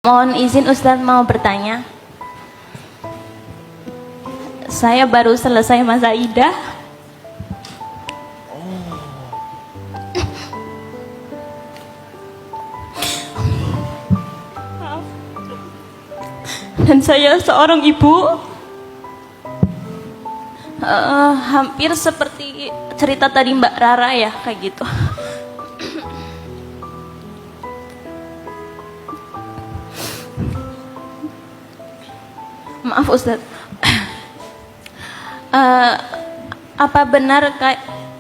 Mohon izin Ustadz mau bertanya. Saya baru selesai masa idah. Dan saya seorang ibu. Hampir seperti cerita tadi Mbak Rara ya, kayak gitu. Maaf Ustadz, apa benar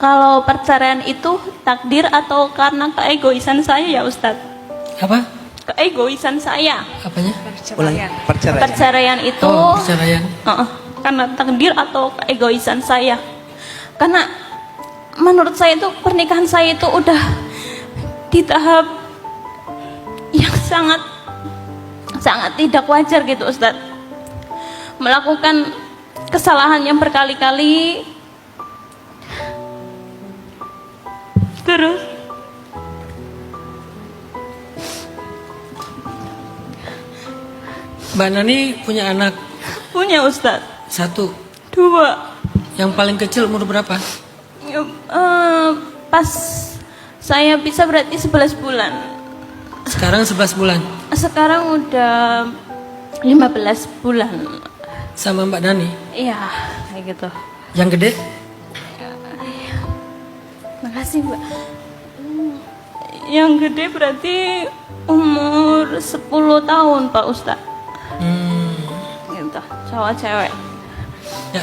kalau perceraian itu takdir atau karena keegoisan saya ya Ustadz? Apa? Keegoisan saya. Apanya? Perceraian itu perceraian. Karena takdir atau keegoisan saya. Karena menurut saya itu pernikahan saya itu udah di tahap yang sangat tidak wajar gitu Ustadz. Melakukan kesalahan yang berkali-kali, terus Mbak Nani punya anak? Punya Ustadz. 1, 2. Yang paling kecil umur berapa? Pas saya bisa berarti 11 bulan. Sekarang 11 bulan. Sekarang udah 15 bulan. Sama Mbak Nani? Iya, kayak gitu. Yang gede? Makasih Mbak. Yang gede berarti umur 10 tahun Pak Ustadz. Gitu, cowok cewek. Ya.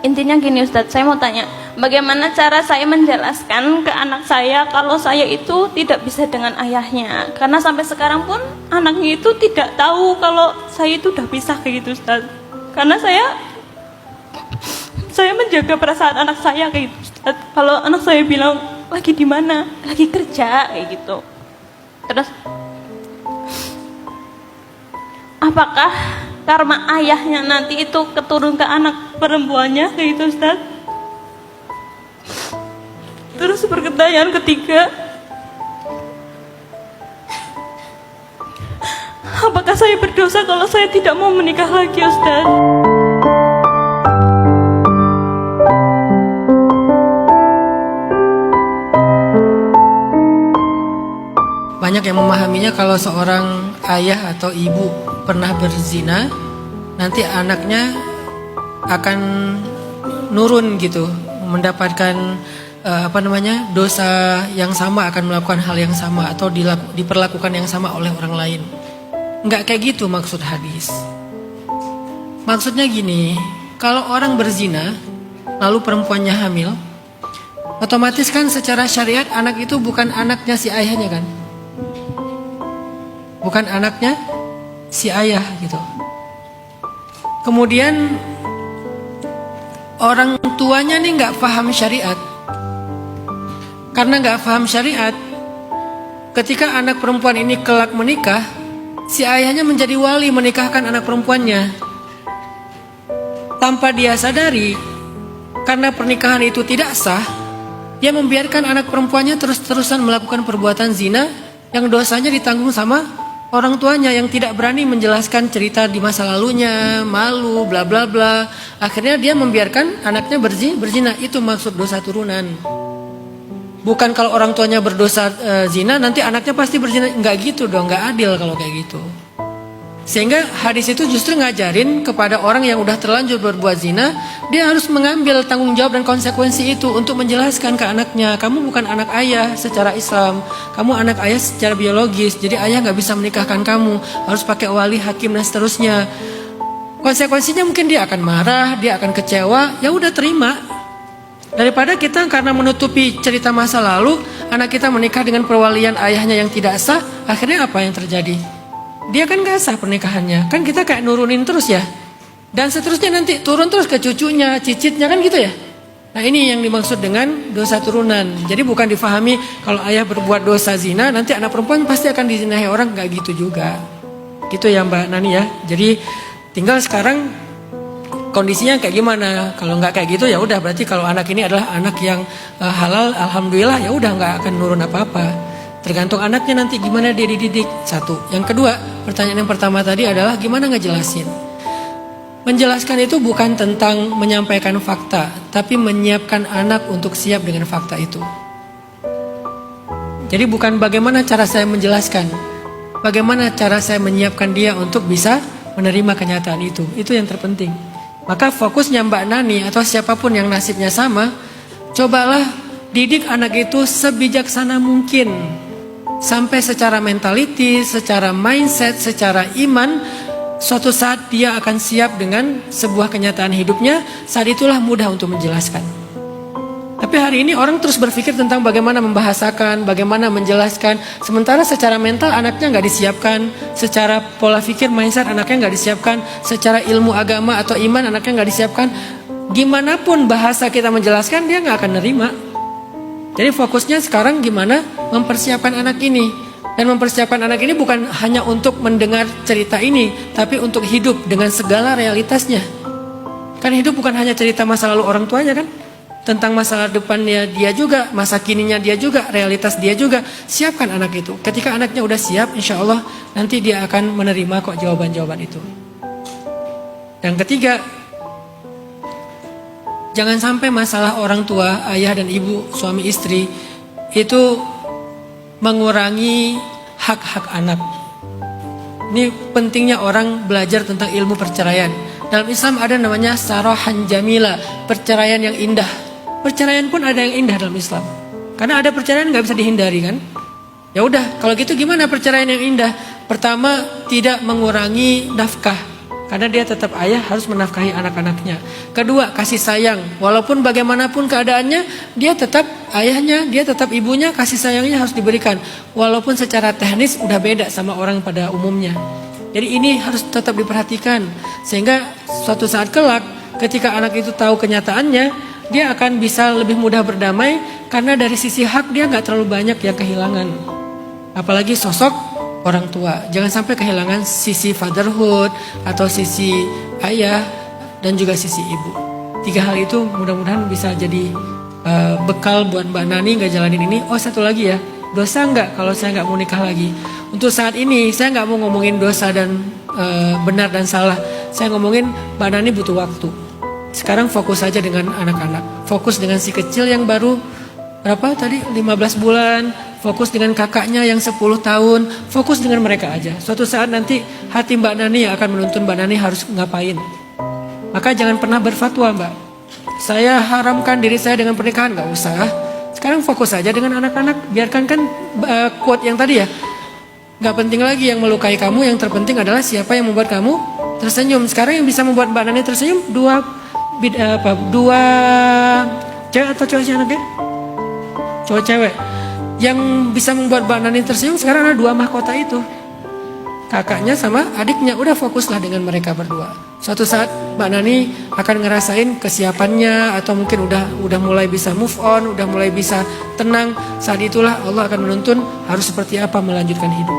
Intinya gini Ustadz, saya mau tanya, bagaimana cara saya menjelaskan ke anak saya kalau saya itu tidak bisa dengan ayahnya? Karena sampai sekarang pun anaknya itu tidak tahu kalau saya itu udah pisah kayak gitu Ustadz. Karena saya menjaga perasaan anak saya kayak gitu Ustadz. Kalau anak saya bilang lagi di mana, lagi kerja kayak gitu. Terus apakah karma ayahnya nanti itu keturun ke anak perempuannya kayak gitu Ustaz? Terus pertanyaan ketiga, apakah saya berdosa kalau saya tidak mau menikah lagi Ustaz? Banyak yang memahaminya kalau seorang ayah atau ibu pernah berzina, nanti anaknya akan nurun gitu, mendapatkan dosa yang sama, akan melakukan hal yang sama atau diperlakukan yang sama oleh orang lain. Enggak kayak gitu maksud hadis. Maksudnya gini, kalau orang berzina lalu perempuannya hamil, otomatis kan secara syariat anak itu bukan anaknya si ayahnya kan? Bukan anaknya si ayah gitu. Kemudian orang tuanya nih nggak paham syariat. Karena nggak paham syariat, ketika anak perempuan ini kelak menikah, si ayahnya menjadi wali menikahkan anak perempuannya. Tanpa dia sadari, karena pernikahan itu tidak sah, dia membiarkan anak perempuannya terus-terusan melakukan perbuatan zina yang dosanya ditanggung sama orang tuanya yang tidak berani menjelaskan cerita di masa lalunya, malu, bla bla bla. Akhirnya dia membiarkan anaknya berzina. Itu maksud dosa turunan. Bukan kalau orang tuanya berdosa zina, nanti anaknya pasti berzina. Enggak gitu dong, enggak adil kalau kayak gitu. Sehingga hadis itu justru ngajarin kepada orang yang udah terlanjur berbuat zina, dia harus mengambil tanggung jawab dan konsekuensi itu untuk menjelaskan ke anaknya, kamu bukan anak ayah secara Islam, kamu anak ayah secara biologis, jadi ayah gak bisa menikahkan kamu, harus pakai wali, hakim dan seterusnya. Konsekuensinya mungkin dia akan marah, dia akan kecewa, ya udah terima. Daripada kita karena menutupi cerita masa lalu, anak kita menikah dengan perwalian ayahnya yang tidak sah, akhirnya apa yang terjadi? Dia kan gak sah pernikahannya. Kan kita kayak nurunin terus ya. Dan seterusnya nanti turun terus ke cucunya, cicitnya kan gitu ya. Nah ini yang dimaksud dengan dosa turunan. Jadi bukan difahami kalau ayah berbuat dosa zina, nanti anak perempuan pasti akan dizinahi orang. Gak gitu juga. Gitu ya Mbak Nani ya. Jadi tinggal sekarang kondisinya kayak gimana. Kalau nggak kayak gitu ya udah, berarti kalau anak ini adalah anak yang halal, alhamdulillah ya udah nggak akan nurun apa-apa. Tergantung anaknya nanti gimana dia dididik. Satu. Yang kedua, pertanyaan yang pertama tadi adalah gimana ngejelasin. Menjelaskan itu bukan tentang menyampaikan fakta, tapi menyiapkan anak untuk siap dengan fakta itu. Jadi bukan bagaimana cara saya menjelaskan, bagaimana cara saya menyiapkan dia untuk bisa menerima kenyataan itu. Itu yang terpenting. Maka fokusnya Mbak Nani atau siapapun yang nasibnya sama, cobalah didik anak itu sebijaksana mungkin. Sampai secara mentality, secara mindset, secara iman, suatu saat dia akan siap dengan sebuah kenyataan hidupnya. Saat itulah mudah untuk menjelaskan. Tapi hari ini orang terus berpikir tentang bagaimana membahasakan, bagaimana menjelaskan. Sementara secara mental anaknya nggak disiapkan, secara pola pikir mindset anaknya nggak disiapkan, secara ilmu agama atau iman anaknya nggak disiapkan. Gimana pun bahasa kita menjelaskan dia nggak akan nerima. Jadi fokusnya sekarang gimana mempersiapkan anak ini. Dan mempersiapkan anak ini bukan hanya untuk mendengar cerita ini, tapi untuk hidup dengan segala realitasnya. Kan hidup bukan hanya cerita masa lalu orang tuanya kan? Tentang masa depannya dia juga, masa kininya dia juga, realitas dia juga. Siapkan anak itu. Ketika anaknya udah siap, insya Allah nanti dia akan menerima kok jawaban-jawaban itu. Yang ketiga, jangan sampai masalah orang tua, ayah dan ibu, suami istri itu mengurangi hak-hak anak. Ini pentingnya orang belajar tentang ilmu perceraian. Dalam Islam ada namanya sarahan jamila, perceraian yang indah. Perceraian pun ada yang indah dalam Islam. Karena ada perceraian nggak bisa dihindari kan? Ya udah, kalau gitu gimana perceraian yang indah? Pertama, tidak mengurangi nafkah. Karena dia tetap ayah harus menafkahi anak-anaknya. Kedua, kasih sayang. Walaupun bagaimanapun keadaannya, dia tetap ayahnya, dia tetap ibunya, kasih sayangnya harus diberikan. Walaupun secara teknis udah beda sama orang pada umumnya. Jadi ini harus tetap diperhatikan. Sehingga suatu saat kelak, ketika anak itu tahu kenyataannya, dia akan bisa lebih mudah berdamai. Karena dari sisi hak dia gak terlalu banyak yang kehilangan. Apalagi sosok orang tua. Jangan sampai kehilangan sisi fatherhood atau sisi ayah dan juga sisi ibu. 3 hal itu mudah-mudahan bisa jadi bekal buat Mbak Nani gak jalanin ini. Oh, satu lagi ya, dosa nggak kalau saya nggak mau nikah lagi? Untuk saat ini saya nggak mau ngomongin dosa dan benar dan salah. Saya ngomongin Mbak Nani butuh waktu. Sekarang fokus saja dengan anak-anak. Fokus dengan si kecil yang baru berapa tadi 15 bulan. Fokus dengan kakaknya yang 10 tahun. Fokus dengan mereka aja. Suatu saat nanti hati Mbak Nani yang akan menuntun Mbak Nani harus ngapain. Maka jangan pernah berfatwa Mbak, saya haramkan diri saya dengan pernikahan. Gak usah. Sekarang fokus saja dengan anak-anak. Biarkan kan quote yang tadi ya, gak penting lagi yang melukai kamu. Yang terpenting adalah siapa yang membuat kamu tersenyum. Sekarang yang bisa membuat Mbak Nani tersenyum dua cewek atau cowok sih anaknya? Cowok cewek. Yang bisa membuat Mbak Nani tersenyum sekarang ada 2 mahkota itu, kakaknya sama adiknya. Udah fokuslah dengan mereka berdua. Suatu saat Mbak Nani akan ngerasain kesiapannya, atau mungkin udah mulai bisa move on, udah mulai bisa tenang. Saat itulah Allah akan menuntun harus seperti apa melanjutkan hidup.